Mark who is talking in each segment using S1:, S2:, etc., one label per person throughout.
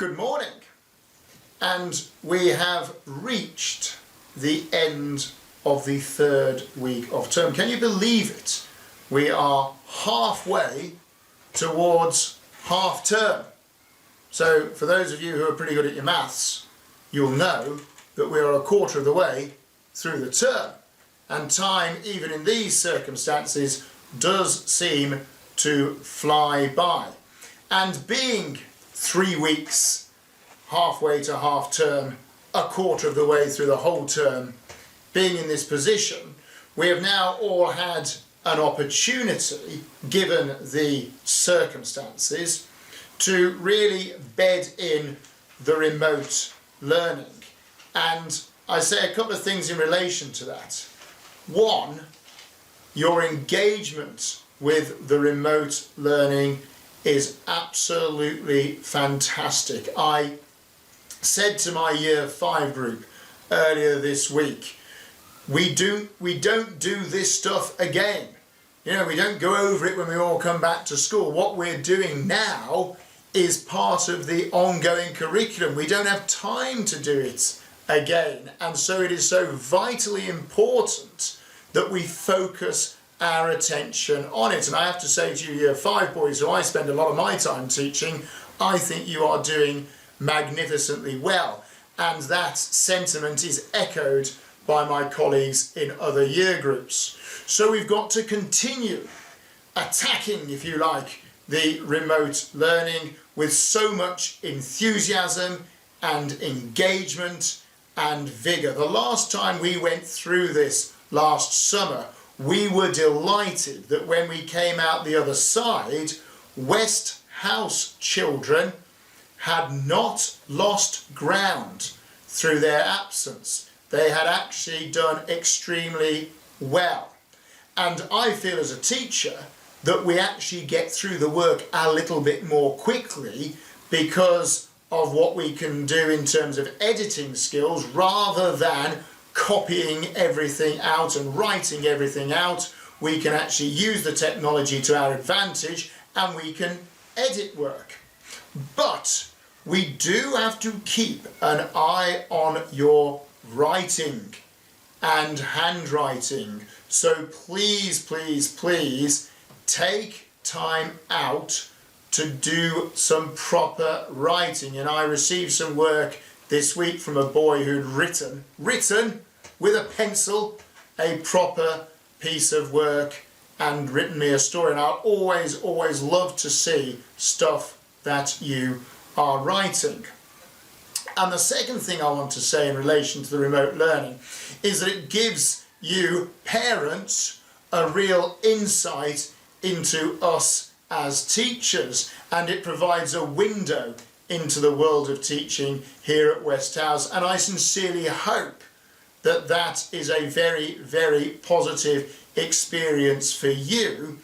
S1: Good morning, and we have reached the end of the third week of term. Can you believe it? We are halfway towards half term. So for those of you who are pretty good at your maths, you'll know that we are a quarter of the way through the term, and time, even in these circumstances, does seem to fly by. And being 3 weeks halfway to half term, a quarter of the way through the whole term, being in this position, we have now all had an opportunity, given the circumstances, to really bed in the remote learning. And I say a couple of things in relation to that. One, your engagement with the remote learning is absolutely fantastic. I said to my Year 5 group earlier this week, we don't do this stuff again. You know, we don't go over it when we all come back to school. What we're doing now is part of the ongoing curriculum. We don't have time to do it again. And so it is so vitally important that we focus our attention on it. And I have to say to you, Year 5 boys, who I spend a lot of my time teaching, I think you are doing magnificently well. And that sentiment is echoed by my colleagues in other year groups. So we've got to continue attacking, if you like, the remote learning with so much enthusiasm and engagement and vigour. The last time we went through this last summer, we were delighted that when we came out the other side, West House children had not lost ground through their absence. They had actually done extremely well. And I feel as a teacher that we actually get through the work a little bit more quickly because of what we can do in terms of editing skills, rather than copying everything out and writing everything out. We can actually use the technology to our advantage and we can edit work. But we do have to keep an eye on your writing and handwriting. So please, please, please take time out to do some proper writing. And I received some work this week from a boy who'd written with a pencil a proper piece of work and written me a story. And I always love to see stuff that you are writing. And the second thing I want to say in relation to the remote learning is that it gives you parents a real insight into us as teachers, and it provides a window into the world of teaching here at West House. And I sincerely hope that that is a very, very positive experience for you,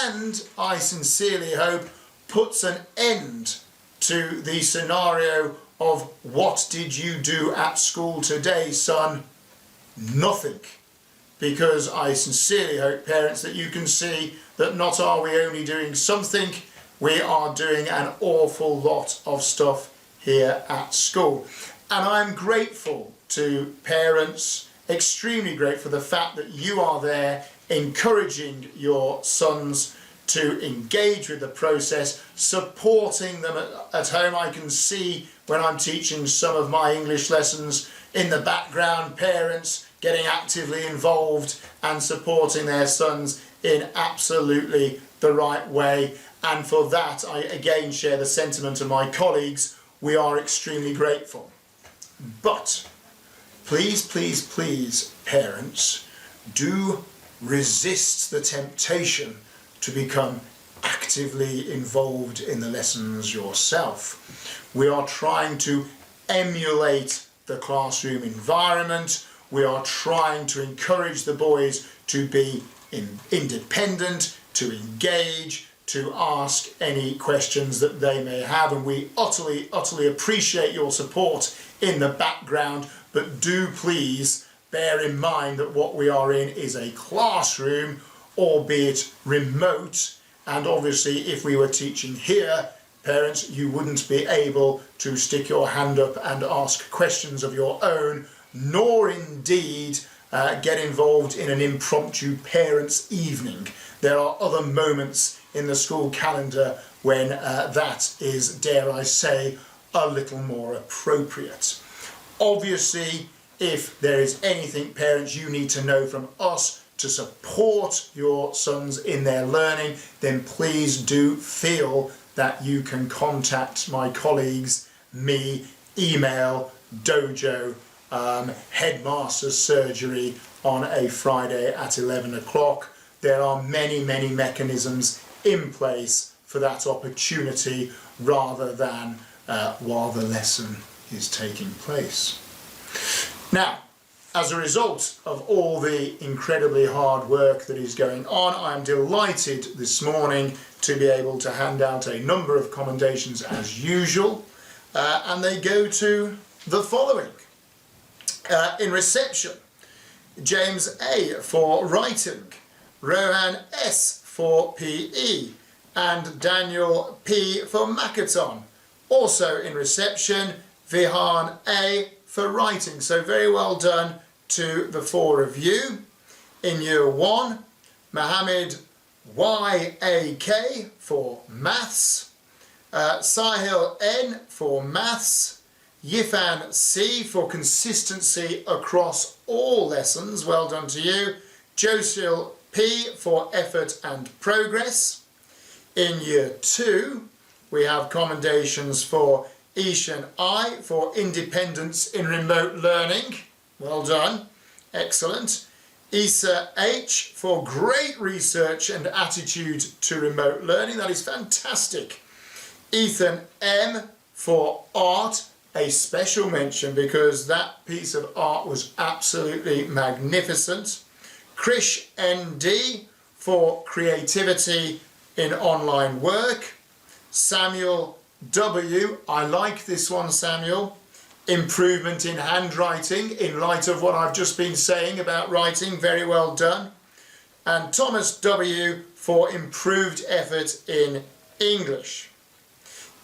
S1: and I sincerely hope puts an end to the scenario of what did you do at school today, son? Nothing. Because I sincerely hope, parents, that you can see that not are we only doing something, we are doing an awful lot of stuff here at school. And I'm grateful to parents, extremely grateful for the fact that you are there encouraging your sons to engage with the process, supporting them at home. I can see when I'm teaching some of my English lessons in the background, parents getting actively involved and supporting their sons in absolutely the right way. And for that, I again share the sentiment of my colleagues. We are extremely grateful. But please, please, please, parents, do resist the temptation to become actively involved in the lessons yourself. We are trying to emulate the classroom environment. We are trying to encourage the boys to be independent, to engage, to ask any questions that they may have. And we utterly appreciate your support in the background, but do please bear in mind that what we are in is a classroom, albeit remote, and obviously if we were teaching here, parents, you wouldn't be able to stick your hand up and ask questions of your own, nor indeed get involved in an impromptu parents' evening. There are other moments in the school calendar when that is, dare I say, a little more appropriate. Obviously, if there is anything, parents, you need to know from us to support your sons in their learning, then please do feel that you can contact my colleagues, me, email, dojo, Headmaster's surgery on a Friday at 11 o'clock. There are many mechanisms in place for that opportunity rather than while the lesson is taking place. Now, as a result of all the incredibly hard work that is going on, I am delighted this morning to be able to hand out a number of commendations as usual, and they go to the following. In reception, James A for writing, Rohan S for PE, and Daniel P for Makaton. Also in reception, Vihan A for writing. So very well done to the four of you. In year one, Mohammed YAK for maths, Sahil N for maths, Yifan C for consistency across all lessons. Well done to you. Josil P for effort and progress. In year two, we have commendations for Ishan I for independence in remote learning. Well done. Excellent. Isa H for great research and attitude to remote learning. That is fantastic. Ethan M for art. A special mention because that piece of art was absolutely magnificent. Krish ND for creativity in online work. Samuel W, I like this one, Samuel. Improvement in handwriting in light of what I've just been saying about writing. Very well done. And Thomas W for improved effort in English.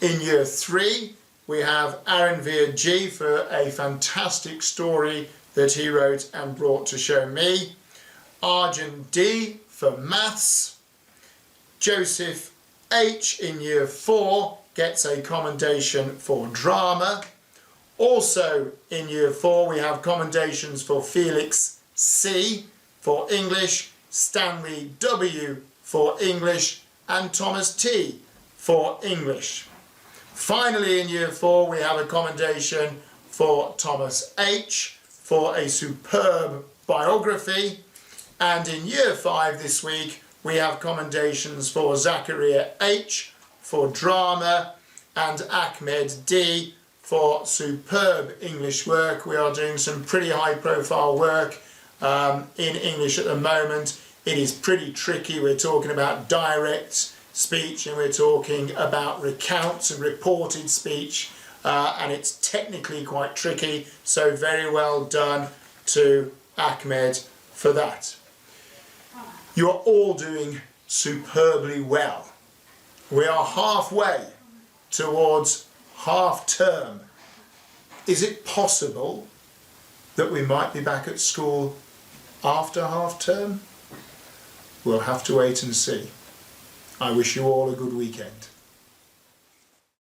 S1: In year three, we have Aranveer G for a fantastic story that he wrote and brought to show me. Arjun D for maths. Joseph H in year 4 gets a commendation for drama. Also in year 4 we have commendations for Felix C for English, Stanley W for English, and Thomas T for English. Finally in year 4 we have a commendation for Thomas H for a superb biography, and in year 5 this week we have commendations for Zachariah H for drama and Ahmed D for superb English work. We are doing some pretty high profile work in English at the moment. It is pretty tricky. We're talking about direct speech and we're talking about recounts and reported speech, and it's technically quite tricky, so very well done to Ahmed for that. You are all doing superbly well. We are halfway towards half term. Is it possible that we might be back at school after half term? We'll have to wait and see. I wish you all a good weekend.